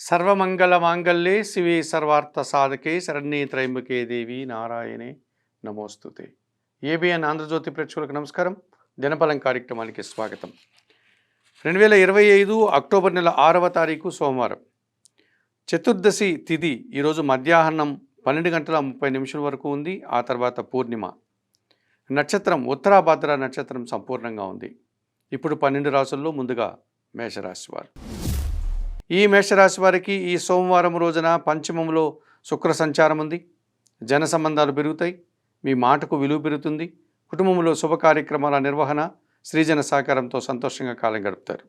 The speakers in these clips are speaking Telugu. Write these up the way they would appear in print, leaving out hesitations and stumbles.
సర్వమంగళమాంగళ్యే శివే సర్వార్థసాధకే శరణ్యే త్రయంబకే దేవి నారాయణే నమోస్తుతే. ఏబిఎన్ ఆంధ్రజ్యోతి ప్రేక్షకులకు నమస్కారం. దినఫలం కార్యక్రమానికి స్వాగతం. 2025 అక్టోబర్ నెల 6వ తారీఖు సోమవారం, చతుర్దశి తిథి ఈరోజు మధ్యాహ్నం 12:30 వరకు ఉంది. ఆ తర్వాత పూర్ణిమ. నక్షత్రం ఉత్తరాభాద్ర నక్షత్రం సంపూర్ణంగా ఉంది. ఇప్పుడు 12 రాశుల్లో ముందుగా మేషరాశి వారు. ఈ మేషరాశి వారికి ఈ సోమవారం రోజున పంచమంలో శుక్ర సంచారం ఉంది. జన సంబంధాలు పెరుగుతాయి, మీ మాటకు విలువ పెరుగుతుంది. కుటుంబంలో శుభ కార్యక్రమాల నిర్వహణ, శ్రీజన సహకారంతో సంతోషంగా కాలం గడుపుతారు.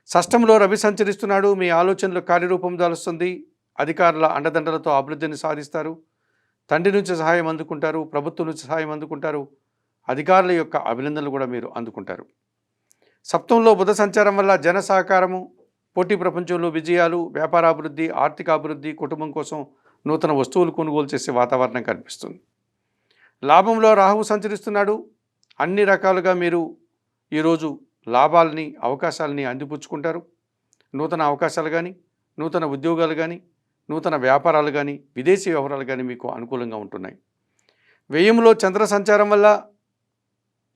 షష్టంలో రవి సంచరిస్తున్నాడు. మీ ఆలోచనలు కార్యరూపం దాలుస్తుంది. అధికారుల అండదండలతో అభివృద్ధిని సాధిస్తారు. తండ్రి నుంచి సహాయం అందుకుంటారు, ప్రభుత్వం నుంచి సహాయం అందుకుంటారు. అధికారుల యొక్క అభినందనలు కూడా మీరు అందుకుంటారు. సప్తంలో బుధ సంచారం వల్ల జన సహకారము, పోటీ ప్రపంచంలో విజయాలు, వ్యాపారాభివృద్ధి, ఆర్థిక అభివృద్ధి, కుటుంబం కోసం నూతన వస్తువులు కొనుగోలు చేసే వాతావరణం కనిపిస్తుంది. లాభంలో రాహువు సంచరిస్తున్నాడు. అన్ని రకాలుగా మీరు ఈరోజు లాభాలని, అవకాశాలని అందిపుచ్చుకుంటారు. నూతన అవకాశాలు కానీ, నూతన ఉద్యోగాలు కానీ, నూతన వ్యాపారాలు కానీ, విదేశీ వ్యవహారాలు కానీ మీకు అనుకూలంగా ఉంటున్నాయి. వ్యయంలో చంద్ర సంచారం వల్ల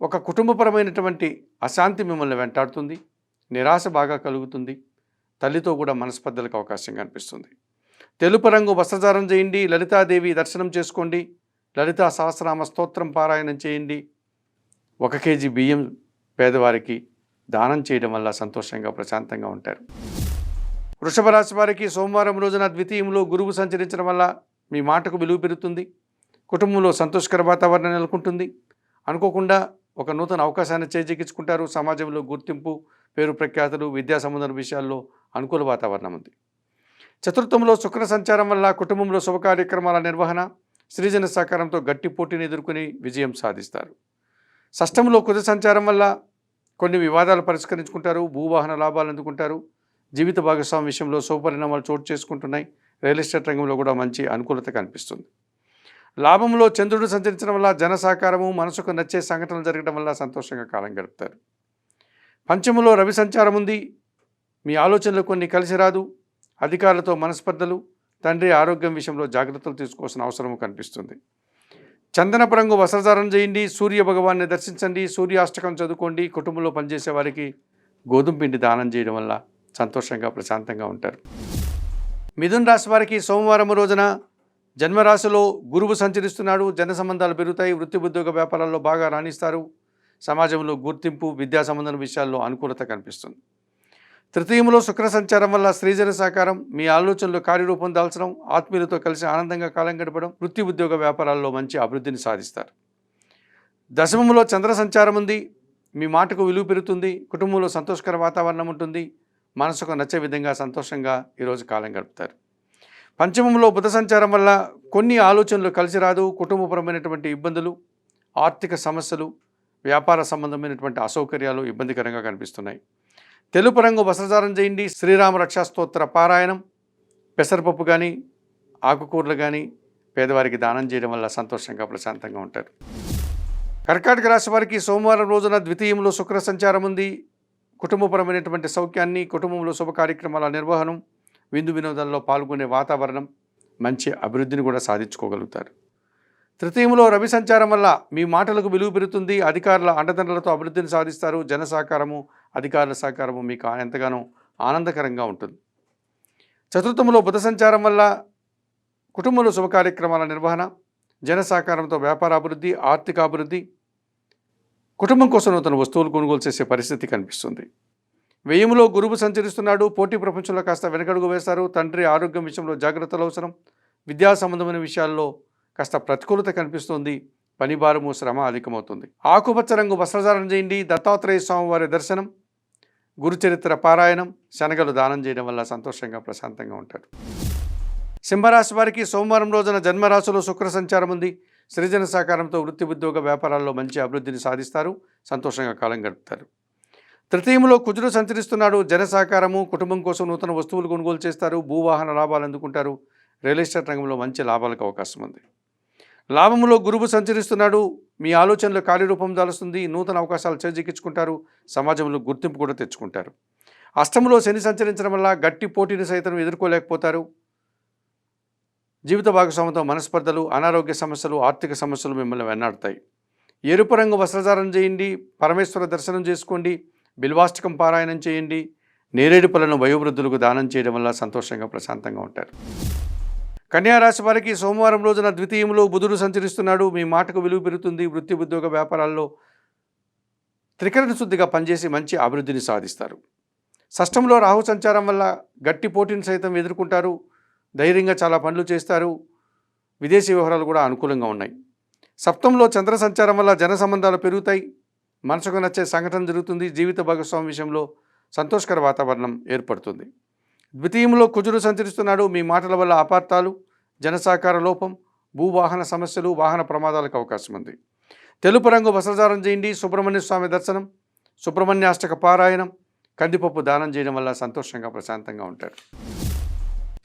ఒక కుటుంబపరమైనటువంటి అశాంతి మిమ్మల్ని వెంటాడుతుంది. నిరాశ బాగా కలుగుతుంది. తల్లితో కూడా మనస్పర్ధలకు అవకాశం కనిపిస్తుంది. తెలుపు రంగు వస్త్రధారం చేయండి. లలితాదేవి దర్శనం చేసుకోండి. లలితా సహస్రనామ స్తోత్రం పారాయణం చేయండి. 1 కేజీ బియ్యం పేదవారికి దానం చేయడం వల్ల సంతోషంగా ప్రశాంతంగా ఉంటారు. వృషభ రాశి వారికి సోమవారం రోజున ద్వితీయంలో గురువు సంచరించడం వల్ల మీ మాటకు విలువ పెరుగుతుంది. కుటుంబంలో సంతోషకర వాతావరణం నెలకొంటుంది. అనుకోకుండా ఒక నూతన అవకాశాన్ని చేజిక్కించుకుంటారు. సమాజంలో గుర్తింపు, పేరు ప్రఖ్యాతులు, విద్యా సంబంధ విషయాల్లో అనుకూల వాతావరణం ఉంది. చతుర్థంలో శుక్ర సంచారం వల్ల కుటుంబంలో శుభ కార్యక్రమాల నిర్వహణ, సృజన సహకారంతో గట్టి పోటీని ఎదుర్కొని విజయం సాధిస్తారు. షష్టంలో కుజ సంచారం వల్ల కొన్ని వివాదాలు పరిష్కరించుకుంటారు. భూవాహన లాభాలు అందుకుంటారు. జీవిత భాగస్వామి విషయంలో శుభపరిణామాలు చోటు చేసుకుంటున్నాయి. రియల్ ఎస్టేట్ రంగంలో కూడా మంచి అనుకూలత కనిపిస్తుంది. లాభంలో చంద్రుడు సంచరించడం వల్ల జన సహకారము, మనసుకు నచ్చే సంఘటనలు జరగడం వల్ల సంతోషంగా కాలం గడుపుతారు. పంచములో రవి సంచారం ఉంది. మీ ఆలోచనలు కొన్ని కలిసి రాదు. అధికారులతో మనస్పర్ధలు, తండ్రి ఆరోగ్యం విషయంలో జాగ్రత్తలు తీసుకోవాల్సిన అవసరం కనిపిస్తుంది. చందనపు రంగు వస్త్రధారణ చేయండి. సూర్య భగవాన్ని దర్శించండి. సూర్యాష్టకం చదువుకోండి. కుటుంబంలో పనిచేసే వారికి గోధుమ పిండి దానం చేయడం వల్ల సంతోషంగా ప్రశాంతంగా ఉంటారు. మిథున రాశి వారికి సోమవారం రోజున జన్మరాశిలో గురువు సంచరిస్తున్నాడు. జన సంబంధాలు పెరుగుతాయి. వృత్తి, ఉద్యోగ, వ్యాపారాల్లో బాగా రాణిస్తారు. సమాజంలో గుర్తింపు, విద్యా సంబంధం విషయాల్లో అనుకూలత కనిపిస్తుంది. తృతీయంలో శుక్ర సంచారం వల్ల శ్రీజన సహకారం, మీ ఆలోచనలు కార్యరూపం దాల్చడం, ఆత్మీయులతో కలిసి ఆనందంగా కాలం గడపడం, వృత్తి, ఉద్యోగ, వ్యాపారాల్లో మంచి అభివృద్ధిని సాధిస్తారు. దశమంలో చంద్ర సంచారం ఉంది. మీ మాటకు విలువ పెరుగుతుంది. కుటుంబంలో సంతోషకర వాతావరణం ఉంటుంది. మనసుకు నచ్చే విధంగా సంతోషంగా ఈరోజు కాలం గడుపుతారు. పంచమంలో బుధ సంచారం వల్ల కొన్ని ఆలోచనలు కలిసి రాదు. కుటుంబపరమైనటువంటి ఇబ్బందులు, ఆర్థిక సమస్యలు, వ్యాపార సంబంధమైనటువంటి అసౌకర్యాలు ఇబ్బందికరంగా కనిపిస్తున్నాయి. తెలుపు రంగు వస్త్రధారణ చేయండి. శ్రీరామ రక్షా స్తోత్ర పారాయణం, పెసరపప్పు కానీ, ఆకుకూరలు కానీ పేదవారికి దానం చేయడం వల్ల సంతోషంగా ప్రశాంతంగా ఉంటారు. కర్కాటక రాశి వారికి సోమవారం రోజున ద్వితీయంలో శుక్ర సంచారం ఉంది. కుటుంబపరమైనటువంటి సౌఖ్యాన్ని, కుటుంబంలో శుభ కార్యక్రమాల నిర్వహణం, విందు వినోదాల్లో పాల్గొనే వాతావరణం, మంచి అభివృద్ధిని కూడా సాధించుకోగలుగుతారు. తృతీయంలో రవి సంచారం వల్ల మీ మాటలకు విలువ పెరుగుతుంది. అధికారుల అండదండలతో అభివృద్ధిని సాధిస్తారు. జన సహకారము, అధికారుల సహకారము మీకు ఎంతగానో ఆనందకరంగా ఉంటుంది. చతుర్థంలో బుధ సంచారం వల్ల కుటుంబంలో శుభ కార్యక్రమాల నిర్వహణ, జన సహకారంతో వ్యాపార అభివృద్ధి, ఆర్థిక అభివృద్ధి, కుటుంబం కోసం నూతన వస్తువులు కొనుగోలు చేసే పరిస్థితి కనిపిస్తుంది. వ్యయంలో గురువు సంచరిస్తున్నాడు. పోటీ ప్రపంచంలో కాస్త వెనకడుగు వేస్తారు. తండ్రి ఆరోగ్యం విషయంలో జాగ్రత్తలు అవసరం. విద్యా సంబంధమైన విషయాల్లో కాస్త ప్రతికూలత కనిపిస్తుంది. పని భారము, శ్రమ అధికమవుతుంది. ఆకుపచ్చ రంగు వస్త్రధారణ చేయండి. దత్తాత్రేయ స్వామి వారి దర్శనం, గురుచరిత్ర పారాయణం, శనగలు దానం చేయడం వల్ల సంతోషంగా ప్రశాంతంగా ఉంటారు. సింహరాశి వారికి సోమవారం రోజున జన్మరాశిలో శుక్ర సంచారం ఉంది. సృజన సహకారంతో వృత్తి, ఉద్యోగ, వ్యాపారాల్లో మంచి అభివృద్ధిని సాధిస్తారు. సంతోషంగా కాలం గడుపుతారు. తృతీయంలో కుజుడు సంచరిస్తున్నాడు. జన సహకారము, కుటుంబం కోసం నూతన వస్తువులు కొనుగోలు చేస్తారు. భూవాహన లాభాలు అందుకుంటారు. రియల్ ఎస్టేట్ రంగంలో మంచి లాభాలకు అవకాశం ఉంది. లాభంలో గురువు సంచరిస్తున్నాడు. మీ ఆలోచనలు కార్యరూపం దాలుస్తుంది. నూతన అవకాశాలు చేజిక్కించుకుంటారు. సమాజంలో గుర్తింపు కూడా తెచ్చుకుంటారు. అష్టంలో శని సంచరించడం వల్ల గట్టి పోటీని సైతం ఎదుర్కోలేకపోతారు. జీవిత భాగస్వామితో మనస్పర్ధలు, అనారోగ్య సమస్యలు, ఆర్థిక సమస్యలు మిమ్మల్ని వెన్నాడుతాయి. ఎరుపు రంగు వస్త్రధారణ చేయండి, పరమేశ్వర దర్శనం చేసుకోండి, బిల్వాష్టకం పారాయణం చేయండి, నేరేడు పళ్ళను వయోవృద్ధులకు దానం చేయడం వల్ల సంతోషంగా ప్రశాంతంగా ఉంటారు. కన్యా రాశి వారికి సోమవారం రోజున ద్వితీయంలో బుధుడు సంచరిస్తున్నాడు. మీ మాటకు విలువ పెరుగుతుంది. వృత్తి, ఉద్యోగ, వ్యాపారాల్లో త్రికరణ శుద్ధిగా పనిచేసి మంచి అభివృద్ధిని సాధిస్తారు. షష్టంలో రాహు సంచారం వల్ల గట్టి పోటీని సైతం ఎదుర్కొంటారు. ధైర్యంగా చాలా పనులు చేస్తారు. విదేశీ వ్యవహారాలు కూడా అనుకూలంగా ఉన్నాయి. సప్తంలో చంద్ర సంచారం వల్ల జన సంబంధాలు పెరుగుతాయి. మనసుకు నచ్చే సంఘటన జరుగుతుంది. జీవిత భాగస్వామి విషయంలో సంతోషకర వాతావరణం ఏర్పడుతుంది. ద్వితీయంలో కుజుడు సంచరిస్తున్నాడు. మీ మాటల వల్ల అపార్థాలు, జనసహకార లోపం, భూవాహన సమస్యలు, వాహన ప్రమాదాలకు అవకాశం ఉంది. తెలుపు రంగు వస్త్రధారణ చేయండి, సుబ్రహ్మణ్య స్వామి దర్శనం, సుబ్రహ్మణ్యాష్టక పారాయణం, కందిపప్పు దానం చేయడం వల్ల సంతోషంగా ప్రశాంతంగా ఉంటారు.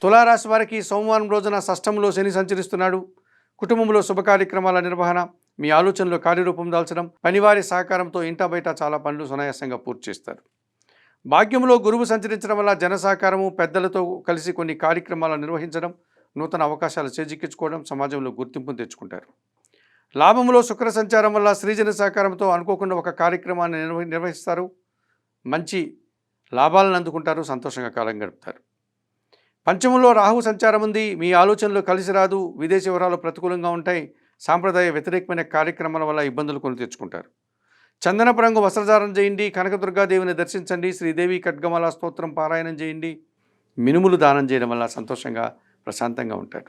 తులారాశి వారికి సోమవారం రోజున షష్టంలో శని సంచరిస్తున్నాడు. కుటుంబంలో శుభ కార్యక్రమాల నిర్వహణ, మీ ఆలోచనలో కార్యరూపం దాల్చడం, పనివారి సహకారంతో ఇంటా బయట చాలా పనులు సునాయాసంగా పూర్తి చేస్తారు. భాగ్యంలో గురువు సంచరించడం వల్ల జన సహకారము, పెద్దలతో కలిసి కొన్ని కార్యక్రమాలను నిర్వహించడం, నూతన అవకాశాలు చేజిక్కించుకోవడం, సమాజంలో గుర్తింపును తెచ్చుకుంటారు. లాభంలో శుక్ర సంచారం వల్ల స్త్రీజన సహకారంతో అనుకోకుండా ఒక కార్యక్రమాన్ని నిర్వహిస్తారు. మంచి లాభాలను అందుకుంటారు. సంతోషంగా కాలం గడుపుతారు. పంచమంలో రాహు సంచారం ఉంది. మీ ఆలోచనలు కలిసి రాదు. విదేశీ వివరాలు ప్రతికూలంగా ఉంటాయి. సాంప్రదాయ వ్యతిరేకమైన కార్యక్రమాల వల్ల ఇబ్బందులు కొని తెచ్చుకుంటారు. చందనపు రంగు వస్త్రధారణ చేయండి, కనకదుర్గాదేవిని దర్శించండి, శ్రీదేవి ఖడ్గమాల స్తోత్రం పారాయణం చేయండి, మినుములు దానం చేయడం వల్ల సంతోషంగా ప్రశాంతంగా ఉంటారు.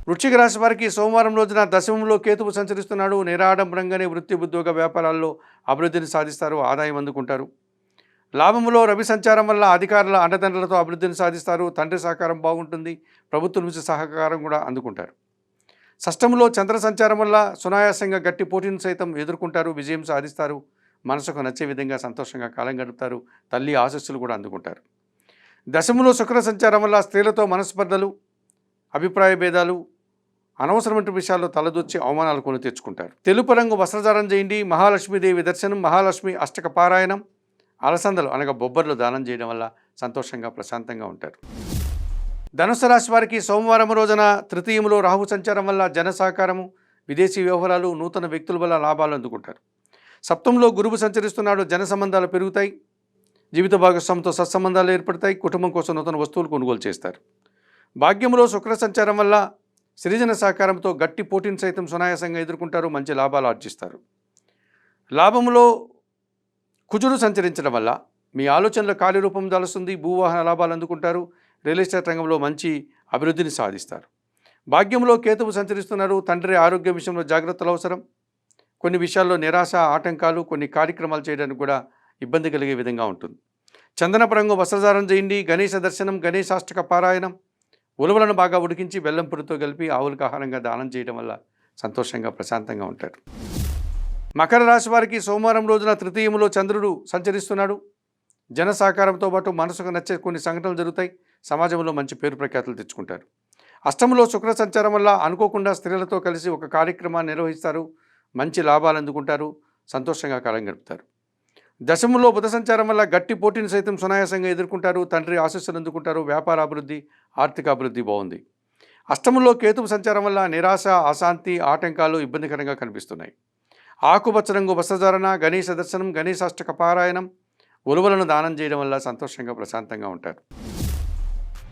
వృశ్చిక రాశి వారికి సోమవారం రోజున దశమంలో కేతువు సంచరిస్తున్నాడు. నిరాడంబరంగానే వృత్తి, ఉద్యోగ, వ్యాపారాల్లో అభివృద్ధిని సాధిస్తారు. ఆదాయం అందుకుంటారు. లాభంలో రవి సంచారం వల్ల అధికారుల అండదండలతో అభివృద్ధిని సాధిస్తారు. తండ్రి సహకారం బాగుంటుంది. ప్రభుత్వం నుంచి సహకారం కూడా అందుకుంటారు. షష్టంలో చంద్ర సంచారం వల్ల సునాయాసంగా గట్టి పోటీని సైతం ఎదుర్కొంటారు. విజయం సాధిస్తారు. మనసుకు నచ్చే విధంగా సంతోషంగా కాలం గడుపుతారు. తల్లి ఆశస్సులు కూడా అందుకుంటారు. దశమంలో శుక్ర సంచారం వల్ల స్త్రీలతో మనస్పర్ధలు, అభిప్రాయ భేదాలు, అనవసరమైన విషయాల్లో తలదూర్చి అవమానాలు కొని తెచ్చుకుంటారు. తెలుపు రంగు వస్త్రధారణ చేయండి, మహాలక్ష్మీదేవి దర్శనం, మహాలక్ష్మి అష్టక పారాయణం, అలసందలు అనగా బొబ్బర్లు దానం చేయడం వల్ల సంతోషంగా ప్రశాంతంగా ఉంటారు. ధనుసు రాశి వారికి సోమవారం రోజున తృతీయంలో రాహు సంచారం వల్ల జన సహకారము, విదేశీ వ్యవహారాలు, నూతన వ్యక్తుల వల్ల లాభాలు అందుకుంటారు. సప్తంలో గురువు సంచరిస్తున్నాడు. జన సంబంధాలు పెరుగుతాయి. జీవిత భాగస్వామితో సత్సంబంధాలు ఏర్పడతాయి. కుటుంబం కోసం నూతన వస్తువులు కొనుగోలు చేస్తారు. భాగ్యంలో శుక్ర సంచారం వల్ల సృజన సహకారంతో గట్టి పోటీని సైతం సునాయాసంగా ఎదుర్కొంటారు. మంచి లాభాలు ఆర్జిస్తారు. లాభంలో కుజుడు సంచరించడం వల్ల మీ ఆలోచనల కార్యరూపం దాలుస్తుంది. భూవాహన లాభాలు అందుకుంటారు. రియల్ ఎస్టేట్ రంగంలో మంచి అభివృద్ధిని సాధిస్తారు. భాగ్యంలో కేతువు సంచరిస్తున్నారు. తండ్రి ఆరోగ్య విషయంలో జాగ్రత్తలు అవసరం. కొన్ని విషయాల్లో నిరాశ, ఆటంకాలు, కొన్ని కార్యక్రమాలు చేయడానికి కూడా ఇబ్బంది కలిగే విధంగా ఉంటుంది. చందనపు రంగు వస్త్రధారణ చేయండి, గణేశ దర్శనం, గణేశాష్టక పారాయణం, ఉలవలను బాగా ఉడికించి బెల్లం పొడితో కలిపి ఆవులకు ఆహారంగా దానం చేయడం వల్ల సంతోషంగా ప్రశాంతంగా ఉంటారు. మకర రాశి వారికి సోమవారం రోజున తృతీయంలో చంద్రుడు సంచరిస్తున్నాడు. జన సహకారంతో పాటు మనసుకు నచ్చే కొన్ని సంఘటనలు జరుగుతాయి. సమాజంలో మంచి పేరు ప్రఖ్యాతులు తెచ్చుకుంటారు. అష్టంలో శుక్ర సంచారం వల్ల అనుకోకుండా స్త్రీలతో కలిసి ఒక కార్యక్రమాన్ని నిర్వహిస్తారు. మంచి లాభాలు అందుకుంటారు. సంతోషంగా కాలం గడుపుతారు. దశమంలో బుధ సంచారం వల్ల గట్టి పోటీని సైతం సునాయాసంగా ఎదుర్కొంటారు. తండ్రి ఆశీస్సులు అందుకుంటారు. వ్యాపార అభివృద్ధి, ఆర్థిక అభివృద్ధి బాగుంది. అష్టమంలో కేతువు సంచారం వల్ల నిరాశ, అశాంతి, ఆటంకాలు ఇబ్బందికరంగా కనిపిస్తున్నాయి. ఆకుపచ్చ రంగు వస్త్రధారణ, గణేశ దర్శనం, గణేశాష్టక పారాయణం, ఉలువలను దానం చేయడం వల్ల సంతోషంగా ప్రశాంతంగా ఉంటారు.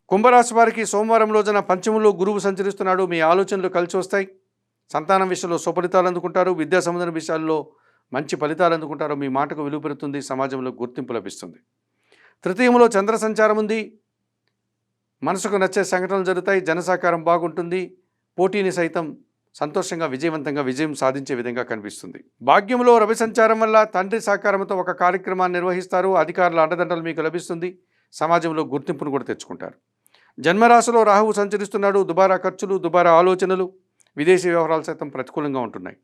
కుంభరాశి వారికి సోమవారం రోజున పంచమంలో గురువు సంచరిస్తున్నాడు. మీ ఆలోచనలు కలిసి వస్తాయి. సంతానం విషయంలో సుఫలితాలు అందుకుంటారు. విద్యా సంబంధ విషయాల్లో మంచి ఫలితాలు అందుకుంటారు. మీ మాటకు విలువ పెరుగుతుంది. సమాజంలో గుర్తింపు లభిస్తుంది. తృతీయంలో చంద్ర సంచారం ఉంది. మనసుకు నచ్చే సంఘటనలు జరుగుతాయి. జన సహకారం బాగుంటుంది. పోటీని సైతం సంతోషంగా విజయవంతంగా విజయం సాధించే విధంగా కనిపిస్తుంది. భాగ్యంలో రవి సంచారం వల్ల తండ్రి సహకారంతో ఒక కార్యక్రమాన్ని నిర్వహిస్తారు. అధికారుల అండదండలు మీకు లభిస్తుంది. సమాజంలో గుర్తింపును కూడా తెచ్చుకుంటారు. జన్మరాశిలో రాహువు సంచరిస్తున్నాడు. దుబారా ఖర్చులు, దుబారా ఆలోచనలు, విదేశీ వ్యవహారాలు సైతం ప్రతికూలంగా ఉంటున్నాయి.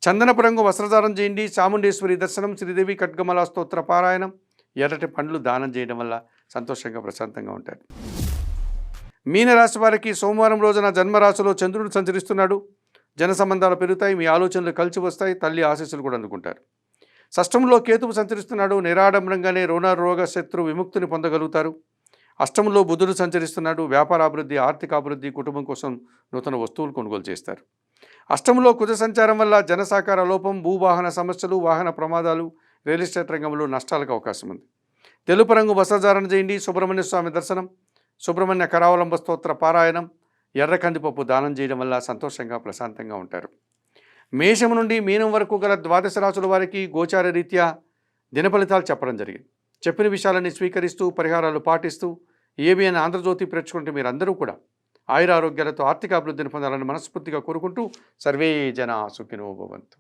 చందనపు రంగు వస్త్రధారణ చేయండి, చాముండేశ్వరి దర్శనం, శ్రీదేవి ఖడ్గమాల స్తోత్ర పారాయణం, ఎర్రటి పండ్లు దానం చేయడం వల్ల సంతోషంగా ప్రశాంతంగా ఉంటారు. మీనరాశి వారికి సోమవారం రోజున జన్మరాశిలో చంద్రుడు సంచరిస్తున్నాడు. జన సంబంధాలు పెరుగుతాయి. మీ ఆలోచనలు కలిసి వస్తాయి. తల్లి ఆశీస్సులు కూడా అందుకుంటారు. షష్టంలో కేతువు సంచరిస్తున్నాడు. నిరాడంబరంగానే రోగ శత్రు విముక్తిని పొందగలుగుతారు. అష్టంలో బుధుడు సంచరిస్తున్నాడు. వ్యాపారాభివృద్ధి, ఆర్థికాభివృద్ధి, కుటుంబం కోసం నూతన వస్తువులు కొనుగోలు చేస్తారు. అష్టంలో కుజ సంచారం వల్ల జన సహకార లోపం, భూవాహన సమస్యలు, వాహన ప్రమాదాలు, రియల్ ఎస్టేట్ రంగంలో నష్టాలకు అవకాశం ఉంది. తెలుపు రంగు వస్త్రధారణ చేయండి. సుబ్రహ్మణ్య స్వామి దర్శనం, సుబ్రహ్మణ్య కరావలంబ స్తోత్ర పారాయణం, ఎర్ర కందిపప్పు దానం చేయడం వల్ల సంతోషంగా ప్రశాంతంగా ఉంటారు. మేషం నుండి మీనం వరకు గల ద్వాదశ రాశుల వారికి గోచార రీత్యా దిన ఫలితాలు చెప్పడం జరిగింది. చెప్పిన విషయాలని స్వీకరిస్తూ పరిహారాలు పాటిస్తూ ఏబిఎన్ ఆంధ్రజ్యోతి ప్రేక్షకుంటే మీరందరూ కూడా ఆయురారోగ్యాలతో ఆర్థిక అభివృద్ధిని పొందాలని మనస్ఫూర్తిగా కోరుకుంటూ సర్వే జనా సుఖినో భవంతు.